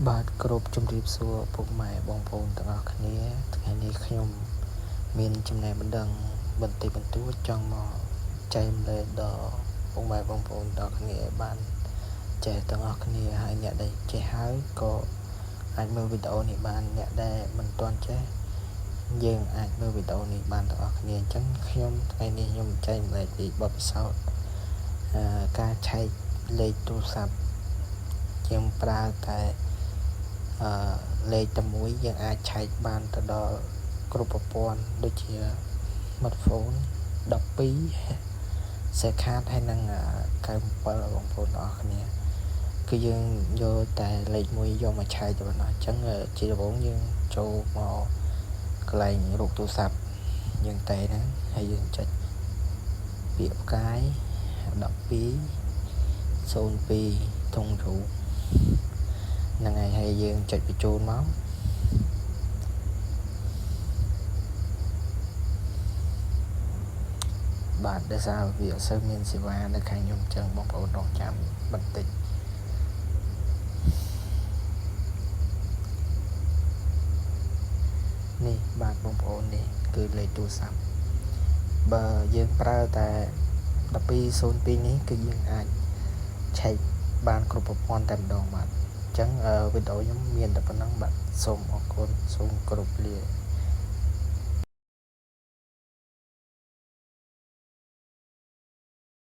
បាទគ្រប់ជំរាបសួរពុកម៉ែបងប្អូនទាំងអស់គ្នាថ្ងៃនេះខ្ញុំមានចំណេះបណ្ដឹងបន្តិចបន្តួចចង់មកចែកម្លែកដល់ពុកម៉ែបងប្អូនទាំងគ្នាឲ្យបានចេះទាំងអស់គ្នាហើយអ្នកដែលចេះហើយក៏អាចមើលវីដេអូនេះបានអ្នកដែលមិនទាន់ចេះយើងអាចមើលវីដេអូនេះបានទាំងអស់គ្នាអញ្ចឹងខ្ញុំថ្ងៃនេះខ្ញុំចែកម្លែកពីបទពិសោធន៍ការឆែកលេខទូរស័ព្ទយើងប្រើតែលេខតែមួយយើងអាចឆែកបានទៅដល់គ្រប់ប្រព័ន្ធដូចជា smartphone 12 សេខាតហើយនឹង97បងប្អូនទាំងអស់គ្នាគឺយើងយកតែលេខមួយយកមកឆែកទៅប៉ុណ្ណោះអញ្ចឹងជាដំបូងយើងចូលមកកន្លែងរកទូរស័ព្ទយើងតែហ្នឹងហើយយើងចុចពាក្យផ្កាយ12 02 ធុងរូបហ្នឹងហើយយើងចុចបញ្ចូលមកបាទដោយសារវាអត់សូវមានសេវានៅខាងខ្ញុំចឹងបងប្អូនរងចាំបន្តិចនេះបាទបងប្អូននេះគឺលេខទូរស័ព្ទបើយើងប្រើតែ1202នេះគឺយើងអាចឆែកបានគ្រប់ប្រព័ន្ធតែម្ដងបាទអញ្ចឹងវីដេអូខ្ញុំមានតែប៉ុណ្ណឹងបាទសូមអរគុណសូមគោរពលា